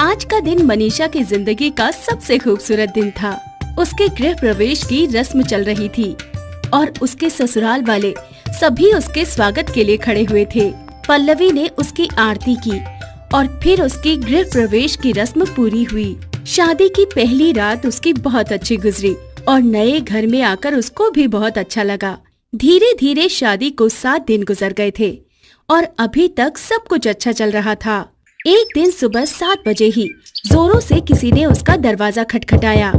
आज का दिन मनीषा की जिंदगी का सबसे खूबसूरत दिन था। उसके गृह प्रवेश की रस्म चल रही थी और उसके ससुराल वाले सभी उसके स्वागत के लिए खड़े हुए थे। पल्लवी ने उसकी आरती की और फिर उसकी गृह प्रवेश की रस्म पूरी हुई। शादी की पहली रात उसकी बहुत अच्छी गुजरी और नए घर में आकर उसको भी बहुत अच्छा लगा। धीरे धीरे शादी को 7 दिन गुजर गए थे और अभी तक सब कुछ अच्छा चल रहा था। एक दिन सुबह 7 बजे ही जोरों से किसी ने उसका दरवाजा खटखटाया।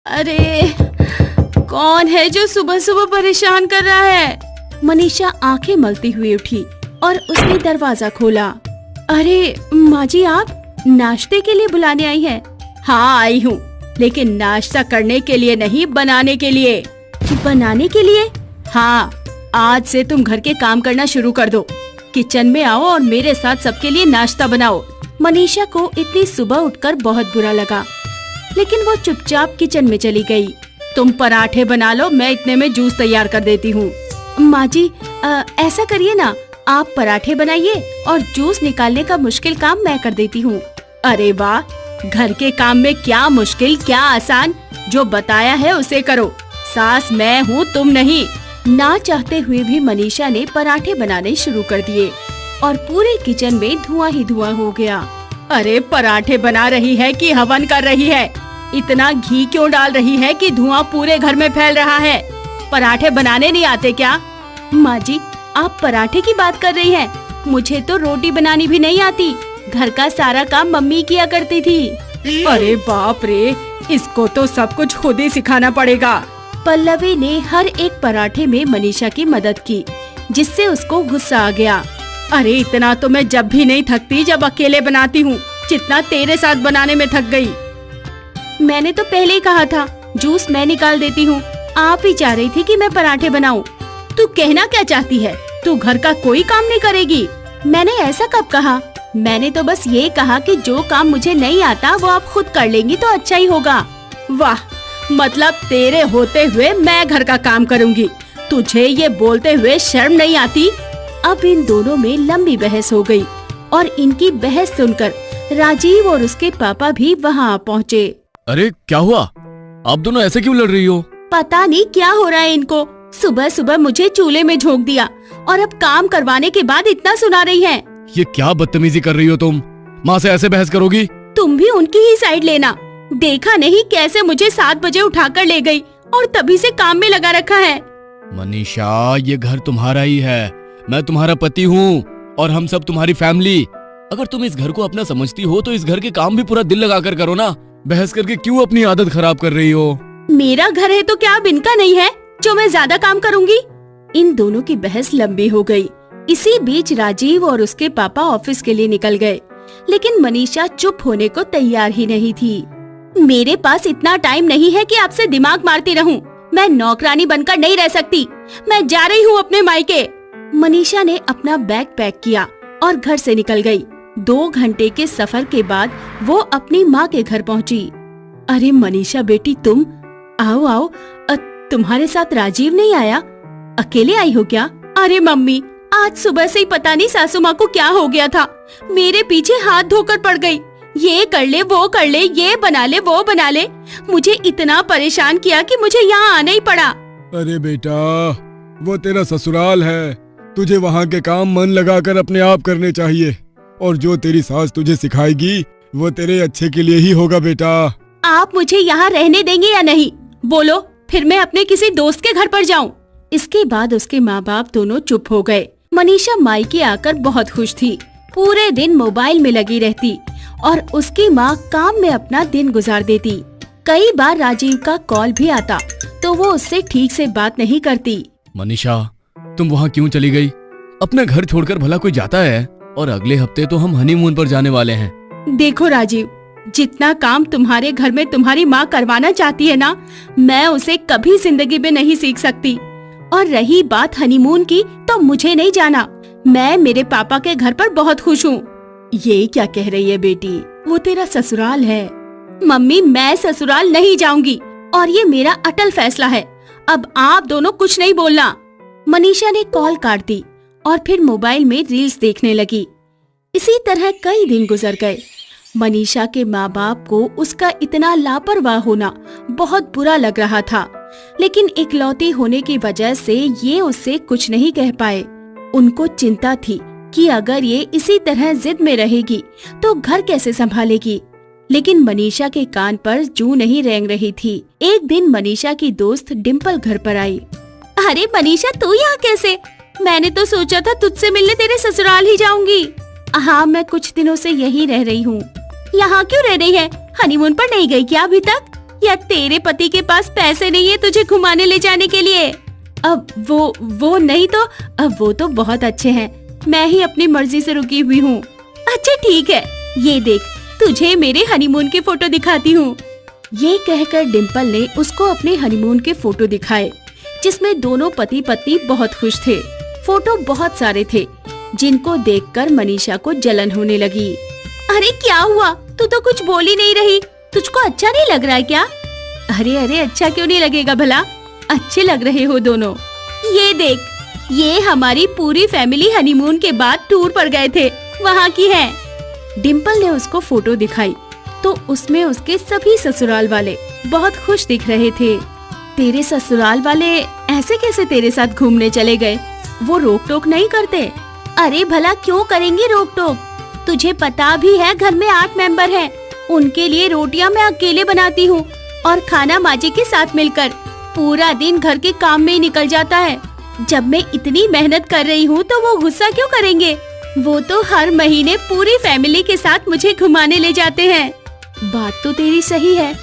अरे कौन है जो सुबह सुबह परेशान कर रहा है? मनीषा आंखें मलती हुई उठी और उसने दरवाजा खोला। अरे माँ जी, आप नाश्ते के लिए बुलाने आई हैं? हाँ आई हूँ, लेकिन नाश्ता करने के लिए नहीं, बनाने के लिए। बनाने के लिए? हाँ, आज से तुम घर के काम करना शुरू कर दो। किचन में आओ और मेरे साथ सबके लिए नाश्ता बनाओ। मनीषा को इतनी सुबह उठकर बहुत बुरा लगा, लेकिन वो चुपचाप किचन में चली गई। तुम पराठे बना लो, मैं इतने में जूस तैयार कर देती हूँ। माँ जी, ऐसा करिए ना, आप पराठे बनाइए और जूस निकालने का मुश्किल काम मैं कर देती हूँ। अरे वाह, घर के काम में क्या मुश्किल क्या आसान, जो बताया है उसे करो। सास मैं हूँ, तुम नहीं। ना चाहते हुए भी मनीषा ने पराठे बनाने शुरू कर दिए और पूरे किचन में धुआं ही धुआं हो गया। अरे पराठे बना रही है कि हवन कर रही है? इतना घी क्यों डाल रही है कि धुआं पूरे घर में फैल रहा है? पराठे बनाने नहीं आते क्या? माँ जी, आप पराठे की बात कर रही हैं? मुझे तो रोटी बनानी भी नहीं आती। घर का सारा काम मम्मी किया करती थी। अरे बाप रे, इसको तो सब कुछ खुद ही सिखाना पड़ेगा। पल्लवी ने हर एक पराठे में मनीषा की मदद की, जिससे उसको गुस्सा आ गया। अरे इतना तो मैं जब भी नहीं थकती जब अकेले बनाती हूँ, जितना तेरे साथ बनाने में थक गई। मैंने तो पहले ही कहा था, जूस मैं निकाल देती हूँ। आप ही चाह रही थी कि मैं पराठे बनाऊं। तू कहना क्या चाहती है? तू घर का कोई काम नहीं करेगी? मैंने ऐसा कब कहा? मैंने तो बस ये कहा कि जो काम मुझे नहीं आता वो आप खुद कर लेंगी तो अच्छा ही होगा। वाह, मतलब तेरे होते हुए मैं घर का काम करूंगी? तुझे ये बोलते हुए शर्म नहीं आती? अब इन दोनों में लंबी बहस हो गई और इनकी बहस सुनकर राजीव और उसके पापा भी वहाँ पहुँचे। अरे क्या हुआ? आप दोनों ऐसे क्यों लड़ रही हो? पता नहीं क्या हो रहा है इनको। सुबह सुबह मुझे चूल्हे में झोंक दिया और अब काम करवाने के बाद इतना सुना रही है। ये क्या बदतमीजी कर रही हो तुम? माँ से ऐसे बहस करोगी? तुम भी उनकी ही साइड लेना। देखा नहीं कैसे मुझे 7 बजे उठाकर ले गई और तभी से काम में लगा रखा है। मनीषा, ये घर तुम्हारा ही है। मैं तुम्हारा पति हूँ और हम सब तुम्हारी फैमिली। अगर तुम इस घर को अपना समझती हो तो इस घर के काम भी पूरा दिल लगाकर करो ना। बहस करके क्यों अपनी आदत खराब कर रही हो? मेरा घर है तो क्या अब इनका नहीं है जो मैं ज्यादा काम करूँगी? इन दोनों की बहस लंबी हो गई। इसी बीच राजीव और उसके पापा ऑफिस के लिए निकल गए, लेकिन मनीषा चुप होने को तैयार ही नहीं थी। मेरे पास इतना टाइम नहीं है कि आपसे दिमाग मारती रहूं। मैं नौकरानी बनकर नहीं रह सकती। मैं जा रही हूँ अपने मायके। मनीषा ने अपना बैग पैक किया और घर से निकल गई। 2 घंटे के सफर के बाद वो अपनी माँ के घर पहुँची। अरे मनीषा बेटी, तुम आओ आओ। तुम्हारे साथ राजीव नहीं आया? अकेले आई हो क्या? अरे मम्मी, आज सुबह से ही पता नहीं सासू माँ को क्या हो गया था। मेरे पीछे हाथ धोकर पड़ गई। ये कर ले, वो कर ले, ये बना ले, वो बना ले। मुझे इतना परेशान किया कि मुझे यहाँ आना ही पड़ा। अरे बेटा, वो तेरा ससुराल है। तुझे वहाँ के काम मन लगाकर अपने आप करने चाहिए और जो तेरी सास तुझे सिखाएगी वो तेरे अच्छे के लिए ही होगा बेटा। आप मुझे यहाँ रहने देंगे या नहीं? बोलो, फिर मैं अपने किसी दोस्त के घर पर जाऊँ। इसके बाद उसके माँ बाप दोनों चुप हो गए। मनीषा मायके आकर बहुत खुश थी। पूरे दिन मोबाइल में लगी रहती और उसकी माँ काम में अपना दिन गुजार देती। कई बार राजीव का कॉल भी आता तो वो उससे ठीक से बात नहीं करती। मनीषा, तुम वहाँ क्यों चली गई? अपना घर छोड़कर भला कोई जाता है? और अगले हफ्ते तो हम हनीमून पर जाने वाले हैं। देखो राजीव, जितना काम तुम्हारे घर में तुम्हारी माँ करवाना चाहती है ना, मैं उसे कभी जिंदगी में नहीं सीख सकती। और रही बात हनीमून की, तो मुझे नहीं जाना। मैं मेरे पापा के घर पर बहुत खुश हूँ। ये क्या कह रही है बेटी? वो तेरा ससुराल है। मम्मी, मैं ससुराल नहीं जाऊंगी और ये मेरा अटल फैसला है। अब आप दोनों कुछ नहीं बोलना। मनीषा ने कॉल काट दी और फिर मोबाइल में रील्स देखने लगी। इसी तरह कई दिन गुजर गए। मनीषा के माँ बाप को उसका इतना लापरवाह होना बहुत बुरा लग रहा था, लेकिन इकलौती होने की वजह से ये उससे कुछ नहीं कह पाए। उनको चिंता थी कि अगर ये इसी तरह जिद में रहेगी तो घर कैसे संभालेगी। लेकिन मनीषा के कान पर जूं नहीं रेंग रही थी। एक दिन मनीषा की दोस्त डिम्पल घर पर आई। अरे मनीषा, तू यहाँ कैसे? मैंने तो सोचा था तुझसे मिलने तेरे ससुराल ही जाऊंगी। हाँ, मैं कुछ दिनों से यहीं रह रही हूँ। यहाँ क्यों रह रही है? हनीमून पर नहीं गई क्या अभी तक? या तेरे पति के पास पैसे नहीं है तुझे घुमाने ले जाने के लिए? अब वो नहीं तो अब वो तो बहुत अच्छे हैं। मैं ही अपनी मर्जी से रुकी हुई हूँ। अच्छा ठीक है, ये देख, तुझे मेरे हनीमून के फोटो दिखाती हूँ। ये कहकर डिम्पल ने उसको अपने हनीमून के फोटो दिखाए, जिसमें दोनों पति पत्नी बहुत खुश थे। फोटो बहुत सारे थे, जिनको देखकर मनीषा को जलन होने लगी। अरे क्या हुआ? तू तो कुछ बोल ही नहीं रही। तुझको अच्छा नहीं लग रहा है क्या? अरे अच्छा क्यों नहीं लगेगा भला? अच्छे लग रहे हो दोनों। ये देख, ये हमारी पूरी फैमिली हनीमून के बाद टूर पर गए थे, वहाँ की है। डिम्पल ने उसको फोटो दिखाई तो उसमें उसके सभी ससुराल वाले बहुत खुश दिख रहे थे। तेरे ससुराल वाले ऐसे कैसे तेरे साथ घूमने चले गए? वो रोक टोक नहीं करते? अरे भला क्यों करेंगे रोक टोक? तुझे पता भी है घर में 8 मेंबर हैं। उनके लिए रोटियां मैं अकेले बनाती हूँ और खाना माजी के साथ मिलकर। पूरा दिन घर के काम में ही निकल जाता है। जब मैं इतनी मेहनत कर रही हूँ तो वो गुस्सा क्यों करेंगे? वो तो हर महीने पूरी फैमिली के साथ मुझे घुमाने ले जाते हैं। बात तो तेरी सही है,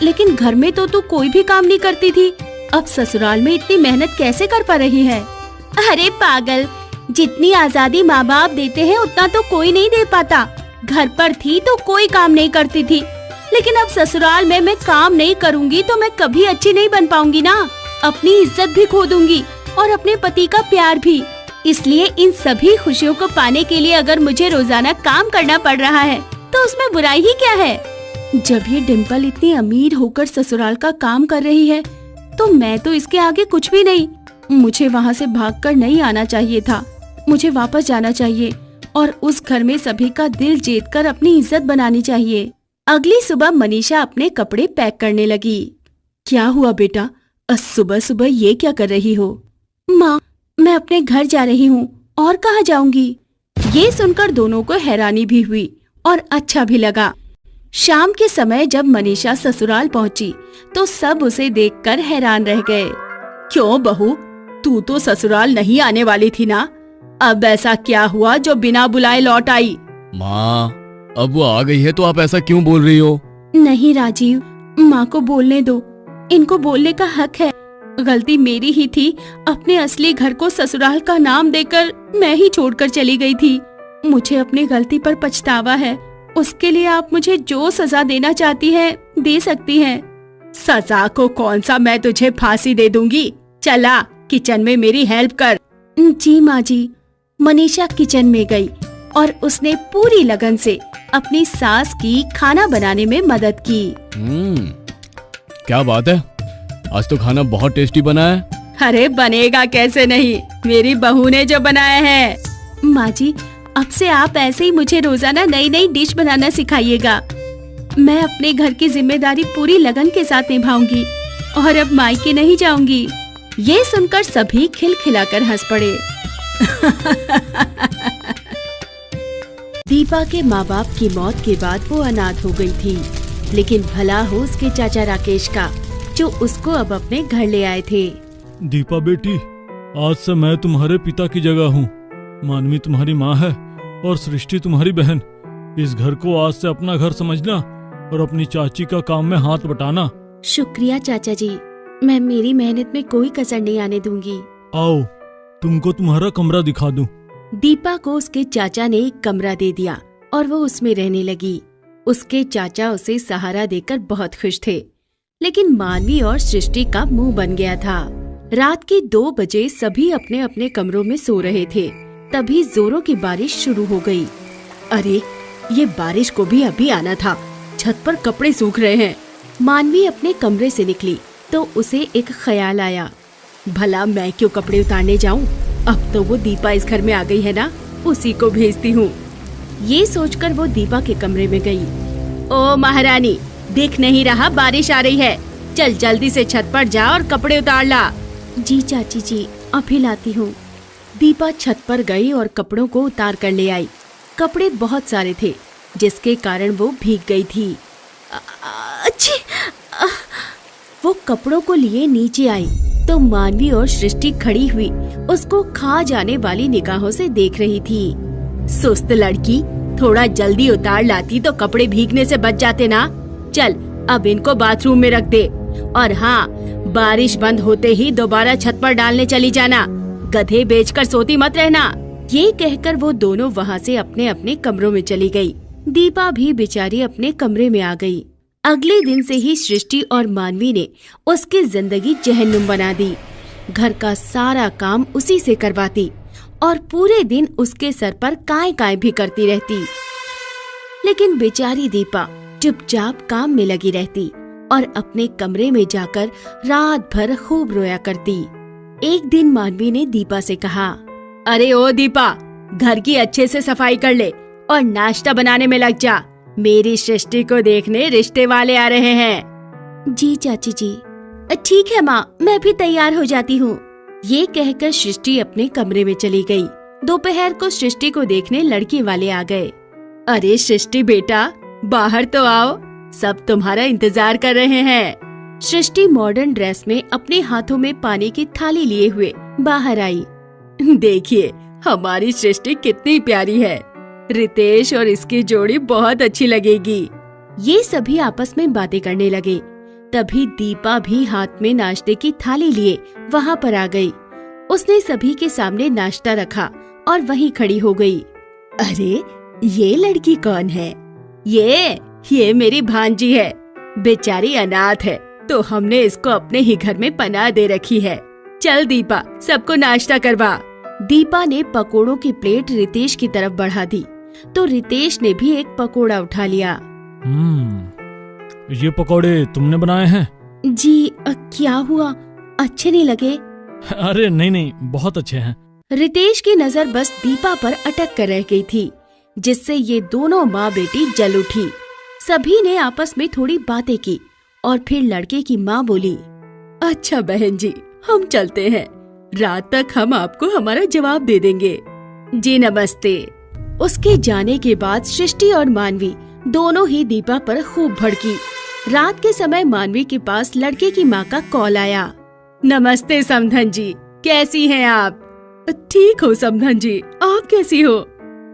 लेकिन घर में तो तू कोई भी काम नहीं करती थी। अब ससुराल में इतनी मेहनत कैसे कर पा रही है? अरे पागल, जितनी आजादी माँ बाप देते हैं उतना तो कोई नहीं दे पाता। घर पर थी तो कोई काम नहीं करती थी, लेकिन अब ससुराल में मैं काम नहीं करूँगी तो मैं कभी अच्छी नहीं बन पाऊंगी ना। अपनी इज्जत भी खो दूंगी और अपने पति का प्यार भी। इसलिए इन सभी खुशियों को पाने के लिए अगर मुझे रोजाना काम करना पड़ रहा है तो उसमें बुराई ही क्या है? जब ये डिम्पल इतनी अमीर होकर ससुराल का काम कर रही है तो मैं तो इसके आगे कुछ भी नहीं। मुझे वहाँ से भागकर नहीं आना चाहिए था। मुझे वापस जाना चाहिए और उस घर में सभी का दिल जीतकर अपनी इज्जत बनानी चाहिए। अगली सुबह मनीषा अपने कपड़े पैक करने लगी। क्या हुआ बेटा, सुबह सुबह ये क्या कर रही हो? माँ, मैं अपने घर जा रही हूँ। और कहाँ जाऊंगी? ये सुनकर दोनों को हैरानी भी हुई और अच्छा भी लगा। शाम के समय जब मनीषा ससुराल पहुँची तो सब उसे देखकर हैरान रह गए। क्यों बहू, तू तो ससुराल नहीं आने वाली थी ना? अब ऐसा क्या हुआ जो बिना बुलाए लौट आई? माँ, अब वो आ गई है तो आप ऐसा क्यों बोल रही हो? नहीं राजीव, माँ को बोलने दो। इनको बोलने का हक है। गलती मेरी ही थी। अपने असली घर को ससुराल का नाम देकर मैं ही छोड़कर चली गई थी। मुझे अपनी गलती पर पछतावा है। उसके लिए आप मुझे जो सजा देना चाहती है दे सकती हैं। सजा को कौन सा मैं तुझे फांसी दे दूंगी। चला किचन में मेरी हेल्प कर। जी माँ जी। मनीषा किचन में गई और उसने पूरी लगन से अपनी सास की खाना बनाने में मदद की। क्या बात है, आज तो खाना बहुत टेस्टी बना है। अरे बनेगा कैसे नहीं, मेरी बहू ने जो बनाया है। माँ जी, अब से आप ऐसे ही मुझे रोजाना नई नई डिश बनाना सिखाइएगा। मैं अपने घर की जिम्मेदारी पूरी लगन के साथ निभाऊंगी और अब मायके नहीं जाऊंगी। ये सुनकर सभी खिलखिलाकर हंस पड़े। दीपा के माँ बाप की मौत के बाद वो अनाथ हो गई थी, लेकिन भला हो उसके चाचा राकेश का, जो उसको अब अपने घर ले आए थे। दीपा बेटी, आज से मैं तुम्हारे पिता की जगह हूँ। मानवी तुम्हारी माँ है और सृष्टि तुम्हारी बहन। इस घर को आज से अपना घर समझना और अपनी चाची का काम में हाथ बटाना। शुक्रिया चाचा जी, मैं मेरी मेहनत में कोई कसर नहीं आने दूंगी। आओ, तुमको तुम्हारा कमरा दिखा दूं। दीपा को उसके चाचा ने एक कमरा दे दिया और वो उसमें रहने लगी। उसके चाचा उसे सहारा देकर बहुत खुश थे, लेकिन मानवी और सृष्टि का मुंह बन गया था। रात के 2 बजे सभी अपने अपने कमरों में सो रहे थे, तभी जोरों की बारिश शुरू हो गई। अरे, ये बारिश को भी अभी आना था। छत पर कपड़े सूख रहे हैं। मानवी अपने कमरे से निकली तो उसे एक ख्याल आया, भला मैं क्यों कपड़े उतारने जाऊं? अब तो वो दीपा इस घर में आ गई है ना, उसी को भेजती हूँ। ये सोचकर वो दीपा के कमरे में गई। ओ महारानी, दिख नहीं रहा बारिश आ रही है, चल जल्दी से छत पर जा और कपड़े उतार ला। जी चाची जी, अभी लाती हूँ। दीपा छत पर गई और कपड़ों को उतार कर ले आई। कपड़े बहुत सारे थे जिसके कारण वो भीग गई थी। अच्छी। वो कपड़ों को लिए नीचे आई तो मानवी और सृष्टि खड़ी हुई उसको खा जाने वाली निगाहों से देख रही थी। सुस्त लड़की, थोड़ा जल्दी उतार लाती तो कपड़े भीगने से बच जाते ना। चल अब इनको बाथरूम में रख दे, और हाँ, बारिश बंद होते ही दोबारा छत पर डालने चली जाना। गधे बेचकर सोती मत रहना। ये कहकर वो दोनों वहाँ से अपने अपने कमरों में चली गई। दीपा भी बेचारी अपने कमरे में आ गई। अगले दिन से ही सृष्टि और मानवी ने उसकी जिंदगी जहन्नुम बना दी। घर का सारा काम उसी से करवाती और पूरे दिन उसके सर पर काय भी करती रहती। लेकिन बेचारी दीपा चुपचाप काम में लगी रहती और अपने कमरे में जाकर रात भर खूब रोया करती। एक दिन मानवी ने दीपा से कहा, अरे ओ दीपा, घर की अच्छे से सफाई कर ले और नाश्ता बनाने में लग जा। मेरी सृष्टि को देखने रिश्ते वाले आ रहे हैं। जी चाची जी। ठीक है माँ, मैं भी तैयार हो जाती हूँ। ये कहकर सृष्टि अपने कमरे में चली गई। दोपहर को सृष्टि को देखने लड़के वाले आ गए। अरे सृष्टि बेटा, बाहर तो आओ, सब तुम्हारा इंतजार कर रहे हैं। सृष्टि मॉडर्न ड्रेस में अपने हाथों में पानी की थाली लिए हुए बाहर आई। देखिए हमारी सृष्टि कितनी प्यारी है। रितेश और इसकी जोड़ी बहुत अच्छी लगेगी। ये सभी आपस में बातें करने लगे। तभी दीपा भी हाथ में नाश्ते की थाली लिए वहाँ पर आ गई। उसने सभी के सामने नाश्ता रखा और वहीं खड़ी हो गई। अरे ये लड़की कौन है? ये मेरी भांजी है। बेचारी अनाथ है तो हमने इसको अपने ही घर में पनाह दे रखी है। चल दीपा, सबको नाश्ता करवा। दीपा ने पकोड़ों की प्लेट रितेश की तरफ बढ़ा दी तो रितेश ने भी एक पकोड़ा उठा लिया। ये पकोड़े तुमने बनाए हैं? जी, क्या हुआ, अच्छे नहीं लगे? अरे नहीं, बहुत अच्छे हैं। रितेश की नजर बस दीपा पर अटक कर रह गई थी, जिससे ये दोनों माँ बेटी जल उठी। सभी ने आपस में थोड़ी बातें की और फिर लड़के की माँ बोली, अच्छा बहन जी, हम चलते हैं। रात तक हम आपको हमारा जवाब दे देंगे। जी नमस्ते। उसके जाने के बाद सृष्टि और मानवी दोनों ही दीपा पर खूब भड़की। रात के समय मानवी के पास लड़के की माँ का कॉल आया। नमस्ते समधन जी, कैसी हैं आप? ठीक हो समधन जी, आप कैसी हो?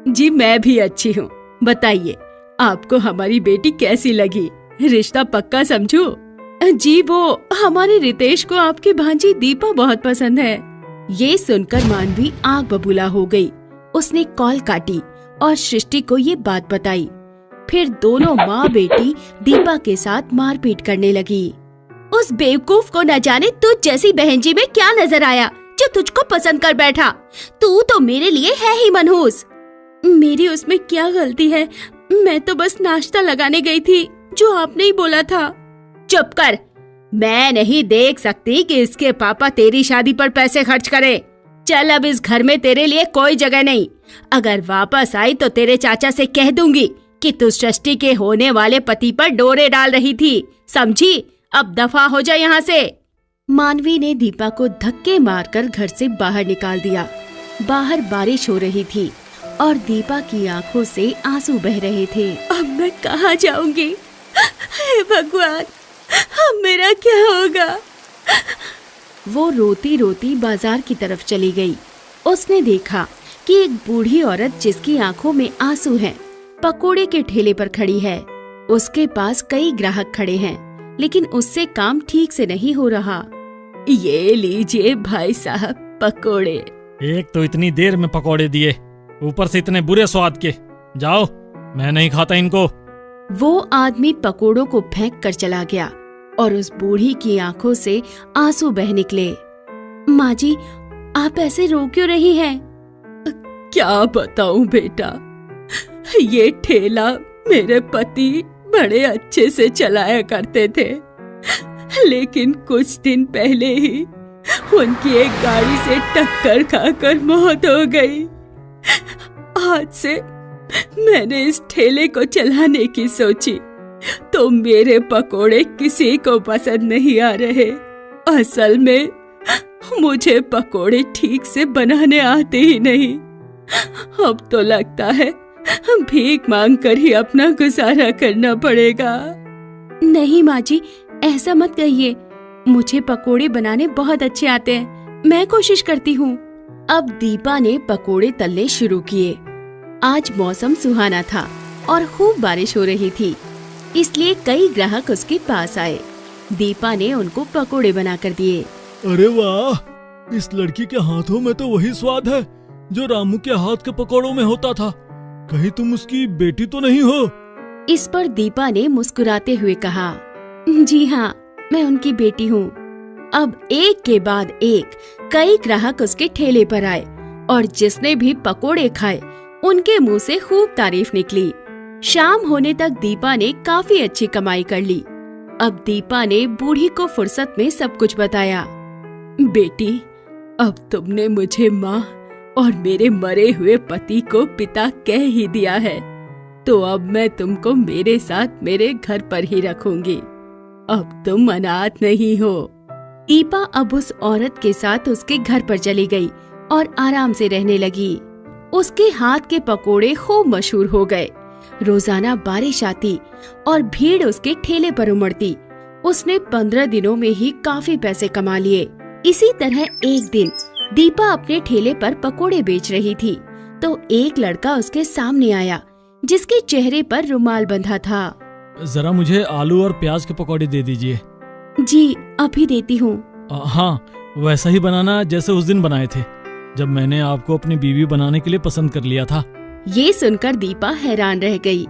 जी मैं भी अच्छी हूँ। बताइए आपको हमारी बेटी कैसी लगी? रिश्ता पक्का समझो। जी वो हमारे रितेश को आपकी भांजी दीपा बहुत पसंद है। ये सुनकर मानवी आग बबूला हो गई। उसने कॉल काटी और सृष्टि को ये बात बताई। फिर दोनों माँ बेटी दीपा के साथ मारपीट करने लगी। उस बेवकूफ को न जाने तुझ जैसी बहन जी में क्या नजर आया जो तुझको पसंद कर बैठा। तू तो मेरे लिए है ही मनहूस। मेरी उसमें क्या गलती है? मैं तो बस नाश्ता लगाने गई थी, जो आपने ही बोला था। चुप कर। मैं नहीं देख सकती कि इसके पापा तेरी शादी पर पैसे खर्च करे। चल, अब इस घर में तेरे लिए कोई जगह नहीं। अगर वापस आई तो तेरे चाचा से कह दूंगी कि तू सृष्टि के होने वाले पति पर डोरे डाल रही थी, समझी? अब दफा हो जा यहाँ से। मानवी ने दीपा को धक्के मारकर घर से बाहर निकाल दिया। बाहर बारिश हो रही थी और दीपा की आंखों से आंसू बह रहे थे। अब मैं कहाँ जाऊंगी? हे भगवान, अब मेरा क्या होगा? वो रोती रोती बाजार की तरफ चली गई। उसने देखा कि एक बूढ़ी औरत जिसकी आंखों में आंसू हैं, पकोड़े के ठेले पर खड़ी है। उसके पास कई ग्राहक खड़े हैं, लेकिन उससे काम ठीक से नहीं हो रहा। ये लीजिए भाई साहब पकोड़े। एक तो इतनी देर में पकोड़े दिए, ऊपर से इतने बुरे स्वाद के। जाओ, मैं नहीं खाता इनको। वो आदमी पकोड़ों को फेंक कर चला गया और उस बूढ़ी की आंखों से आंसू बह निकले। माँ जी, आप ऐसे रो क्यों रही हैं? क्या बताऊं बेटा, ये ठेला मेरे पति बड़े अच्छे से चलाया करते थे, लेकिन कुछ दिन पहले ही उनकी एक गाड़ी से टक्कर खाकर मौत हो गई। आज से मैंने इस ठेले को चलाने की सोची तो मेरे पकोड़े किसी को पसंद नहीं आ रहे। असल में मुझे पकोड़े ठीक से बनाने आते ही नहीं। अब तो लगता है भीख मांगकर ही अपना गुजारा करना पड़ेगा। नहीं माँ जी, ऐसा मत कहिए। मुझे पकोड़े बनाने बहुत अच्छे आते हैं। मैं कोशिश करती हूँ। अब दीपा ने पकोड़े तलने शुरू किए। आज मौसम सुहाना था और खूब बारिश हो रही थी, इसलिए कई ग्राहक उसके पास आए। दीपा ने उनको पकोड़े बनाकर दिए। अरे वाह, इस लड़की के हाथों में तो वही स्वाद है जो रामू के हाथ के पकौड़ों में होता था। कहीं तुम उसकी बेटी तो नहीं हो? इस पर दीपा ने मुस्कुराते हुए कहा, जी हाँ, मैं उनकी बेटी हूँ। अब एक के बाद एक कई ग्राहक उसके ठेले पर आए और जिसने भी पकोड़े खाए उनके मुंह से खूब तारीफ निकली। शाम होने तक दीपा ने काफी अच्छी कमाई कर ली। अब दीपा ने बूढ़ी को फुर्सत में सब कुछ बताया। बेटी, अब तुमने मुझे माँ और मेरे मरे हुए पति को पिता कह ही दिया है, तो अब मैं तुमको मेरे साथ मेरे घर पर ही रखूंगी। अब तुम अनाथ नहीं हो। दीपा अब उस औरत के साथ उसके घर पर चली गई और आराम से रहने लगी। उसके हाथ के पकोड़े खूब मशहूर हो गए। रोजाना बारिश आती और भीड़ उसके ठेले पर उमड़ती। उसने 15 दिनों में ही काफी पैसे कमा लिए। इसी तरह एक दिन दीपा अपने ठेले पर पकोड़े बेच रही थी तो एक लड़का उसके सामने आया जिसके चेहरे पर रुमाल बंधा था। जरा मुझे आलू और प्याज के पकौड़े दे दीजिए। जी, अभी देती हूँ। हाँ, वैसा ही बनाना जैसे उस दिन बनाए थे जब मैंने आपको अपनी बीवी बनाने के लिए पसंद कर लिया था। ये सुनकर दीपा हैरान रह गई।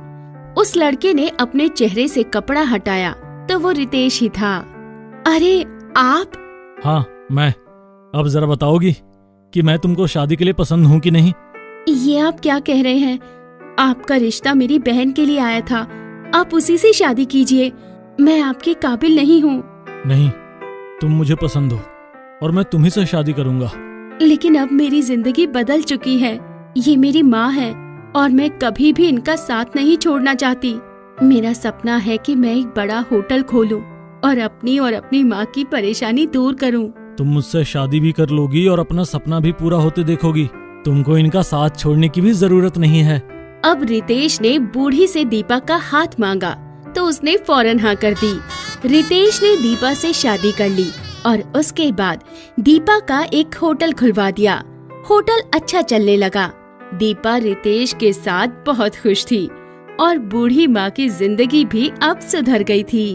उस लड़के ने अपने चेहरे से कपड़ा हटाया तो वो रितेश ही था। अरे आप? हाँ, मैं। अब जरा बताओगी कि मैं तुमको शादी के लिए पसंद हूँ कि नहीं? ये आप क्या कह रहे हैं? आपका रिश्ता मेरी बहन के लिए आया था, आप उसी से शादी कीजिए। मैं आपके काबिल नहीं हूँ। नहीं, तुम मुझे पसंद हो और मैं तुम्ही से शादी करूँगा। लेकिन अब मेरी जिंदगी बदल चुकी है। ये मेरी माँ है और मैं कभी भी इनका साथ नहीं छोड़ना चाहती। मेरा सपना है कि मैं एक बड़ा होटल खोलूं और अपनी माँ की परेशानी दूर करूं। तुम मुझसे शादी भी कर लोगी और अपना सपना भी पूरा होते देखोगी। तुमको इनका साथ छोड़ने की भी जरूरत नहीं है। अब रितेश ने बूढ़ी से दीपा का हाथ मांगा तो उसने फौरन हाँ कर दी। रितेश ने दीपा से शादी कर ली और उसके बाद दीपा का एक होटल खुलवा दिया। होटल अच्छा चलने लगा। दीपा रितेश के साथ बहुत खुश थी और बूढ़ी माँ की जिंदगी भी अब सुधर गई थी।